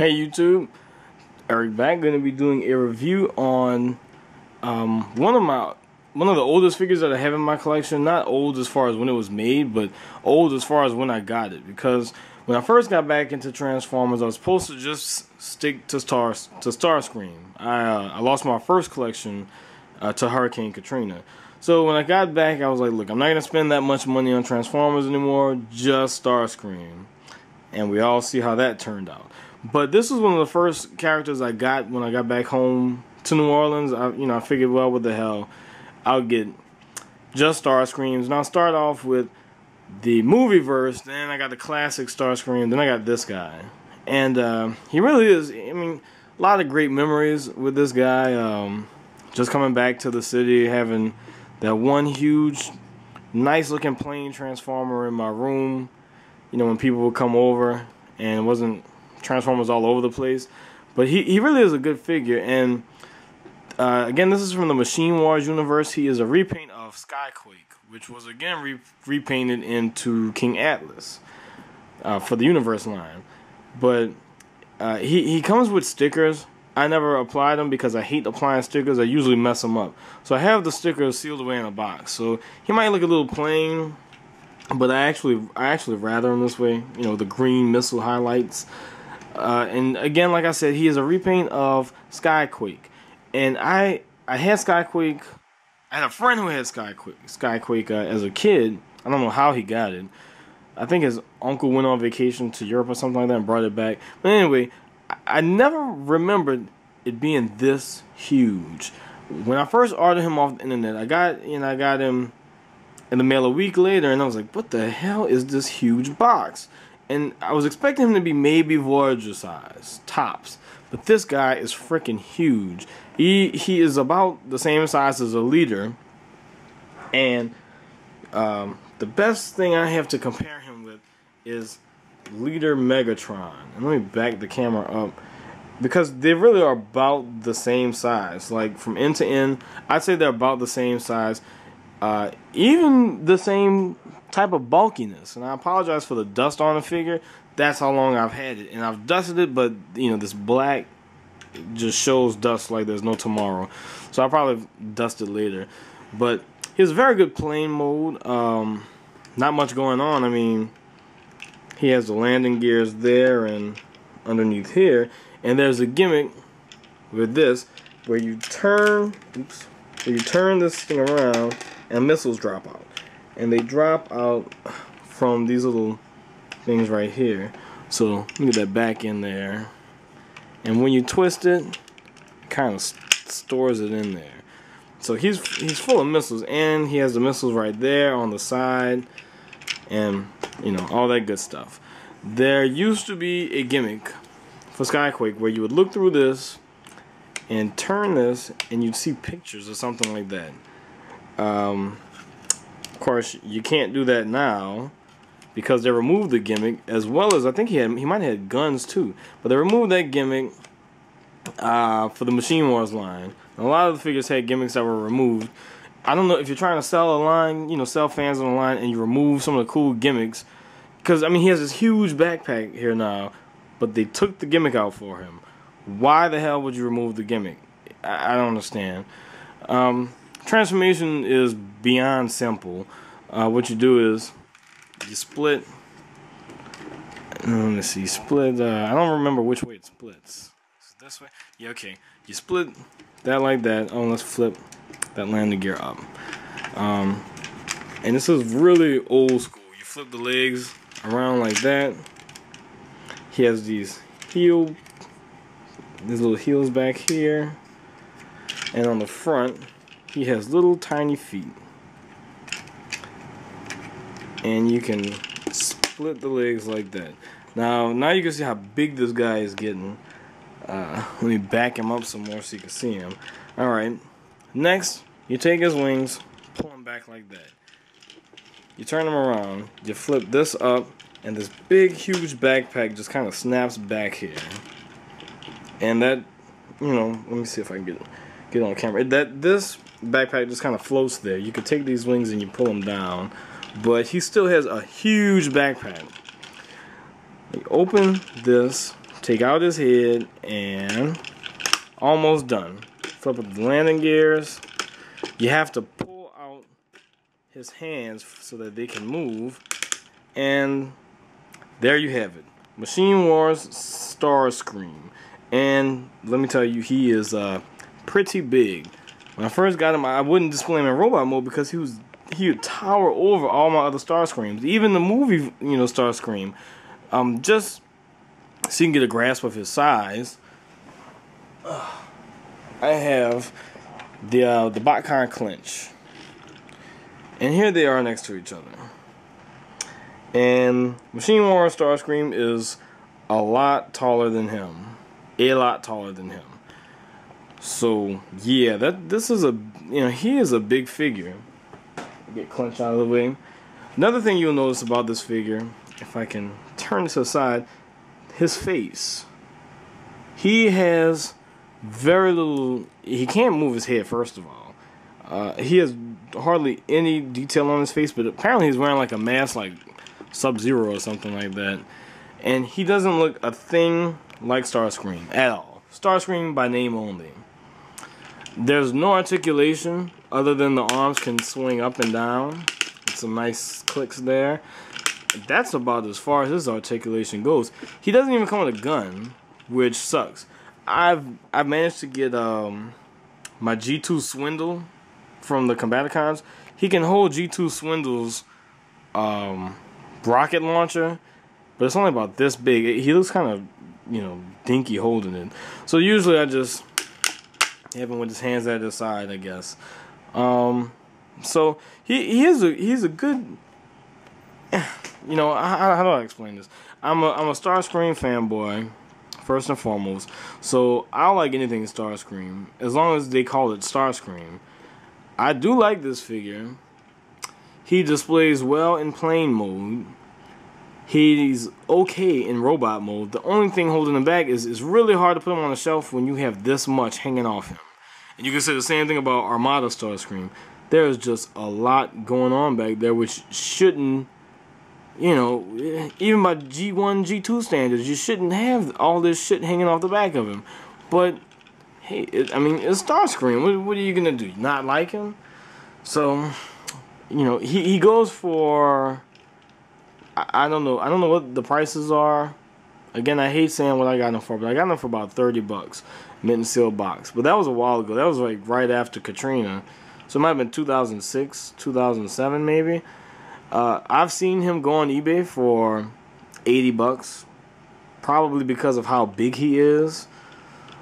Hey YouTube, Eric back. Going to be doing a review on one of the oldest figures that I have in my collection. Not old as far as when it was made, but old as far as when I got it. Because when I first got back into Transformers, I was supposed to just stick to Starscream. I lost my first collection to Hurricane Katrina. So when I got back, I was like, look, I'm not going to spend that much money on Transformers anymore, just Starscream. And we all see how that turned out. But this was one of the first characters I got when I got back home to New Orleans. I figured, well, what the hell, I'll get just Starscreams. And I'll start off with the movie verse, then I got the classic Starscream, then I got this guy. And he really is, I mean, a lot of great memories with this guy. Just coming back to the city, having that one huge, nice-looking plane transformer in my room. You know, when people would come over, and it wasn't Transformers all over the place. But he really is a good figure. And again, this is from the Machine Wars universe. He is a repaint of Skyquake, which was again repainted into King Atlas for the universe line. But he comes with stickers. I never applied them because I hate applying stickers. I usually mess them up. So I have the stickers sealed away in a box. So he might look a little plain, but I actually rather him this way. You know, the green missile highlights. And again, like I said, he is a repaint of Skyquake. And I had Skyquake. I had a friend who had Skyquake as a kid. I don't know how he got it. I think his uncle went on vacation to Europe or something like that and brought it back. But anyway, I never remembered it being this huge. When I first ordered him off the internet, I got him in the mail a week later, and I was like, what the hell is this huge box? And I was expecting him to be maybe Voyager size, tops. But this guy is freaking huge. He is about the same size as a Leader. And the best thing I have to compare him with is Leader Megatron. And let me back the camera up, because they really are about the same size. Like from end to end, I'd say they're about the same size. Even the same type of bulkiness. And I apologize for the dust on the figure. That's how long I've had it. And I've dusted it, but you know, this black just shows dust like there's no tomorrow. So I'll probably dust it later. But he has very good plane mode. Not much going on. I mean, he has the landing gears there and underneath here. And there's a gimmick with this where you turn this thing around and missiles drop out. And they drop out from these little things right here. So let me get that back in there. And when you twist it, it kind of stores it in there. So he's full of missiles, and he has the missiles right there on the side, and you know, all that good stuff. There used to be a gimmick for Skyquake where you would look through this and turn this, and you'd see pictures or something like that. Of course, you can't do that now because they removed the gimmick, as well as I think he might have had guns too. But they removed that gimmick for the Machine Wars line. And a lot of the figures had gimmicks that were removed. I don't know if you're trying to sell a line, you know, sell fans on the line, and you remove some of the cool gimmicks. Because I mean, he has this huge backpack here now, but they took the gimmick out for him. Why the hell would you remove the gimmick? I don't understand. Transformation is beyond simple. What you do is you split. Let me see. Split. I don't remember which way it splits. Is it this way? Yeah. Okay. You split that like that. Oh, let's flip that landing gear up. And this is really old school. You flip the legs around like that. He has these little heels back here, and on the front he has little tiny feet. And you can split the legs like that. Now you can see how big this guy is getting. Let me back him up some more so you can see him. Alright, next you take his wings, pull him back like that. You turn him around, you flip this up, and this big huge backpack just kind of snaps back here. And that, you know, let me see if I can get on camera. This backpack just kind of floats there. You could take these wings and you pull them down, but he still has a huge backpack. You open this, take out his head, and almost done. Flip up the landing gears. You have to pull out his hands so that they can move, and there you have it. Machine Wars Starscream. And let me tell you, he is pretty big. When I first got him, I wouldn't display him in robot mode because he would tower over all my other Starscreams, even the movie, Starscream. Just so you can get a grasp of his size, I have the BotCon clinch, and here they are next to each other. And Machine Wars Starscream is a lot taller than him, So yeah, this is he is a big figure. Get clenched out of the way. Another thing you'll notice about this figure, if I can turn this aside, his face. He has very little. He can't move his head, first of all. He has hardly any detail on his face, but apparently he's wearing like a mask, like Sub-Zero or something like that. And he doesn't look a thing like Starscream at all. Starscream by name only. There's no articulation other than the arms can swing up and down. Some nice clicks there. That's about as far as his articulation goes. He doesn't even come with a gun, which sucks. I've managed to get my G2 Swindle from the Combaticons. He can hold G2 Swindle's rocket launcher, but it's only about this big. He looks kind of, dinky holding it. So usually I just have him with his hands at his side, I guess. So he's a good. How do I explain this? I'm a Starscream fanboy, first and foremost. So I like anything Starscream, as long as they call it Starscream. I do like this figure. He displays well in plane mode. He's okay in robot mode. The only thing holding him back is it's really hard to put him on the shelf when you have this much hanging off him. And you can say the same thing about Armada Starscream. There's just a lot going on back there which shouldn't, even by G1, G2 standards, you shouldn't have all this shit hanging off the back of him. But, hey, it's Starscream. What are you going to do? Not like him? So, he goes for, I don't know what the prices are. Again, I hate saying what I got them for, but I got them for about $30, mint and sealed box. But that was a while ago. That was like right after Katrina. So it might have been 2006, 2007 maybe. I've seen him go on eBay for $80, probably because of how big he is.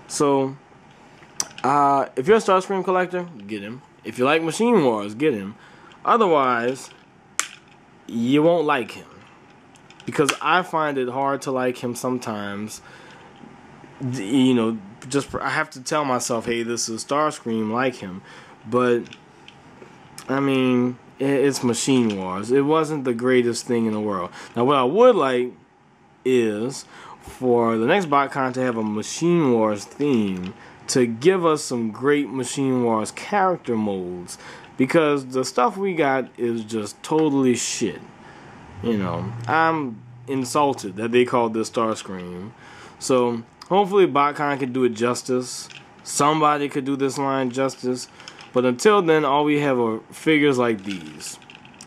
So, if you're a Starscream collector, get him. If you like Machine Wars, get him. Otherwise, you won't like him. Because I find it hard to like him sometimes. I have to tell myself, hey, this is Starscream, like him. But, it's Machine Wars. It wasn't the greatest thing in the world. Now, what I would like is for the next BotCon to have a Machine Wars theme to give us some great Machine Wars character modes. Because the stuff we got is just totally shit. I'm insulted that they called this Starscream. So, hopefully BotCon could do it justice. Somebody could do this line justice. But until then, all we have are figures like these,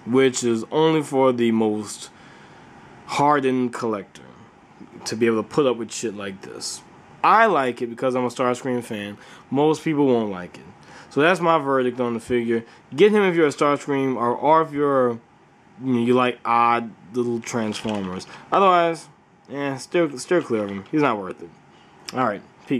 which is only for the most hardened collector to be able to put up with shit like this. I like it because I'm a Starscream fan. Most people won't like it. So that's my verdict on the figure. Get him if you're a Starscream, or if you're, you like odd little Transformers. Otherwise, steer clear of him. He's not worth it. All right.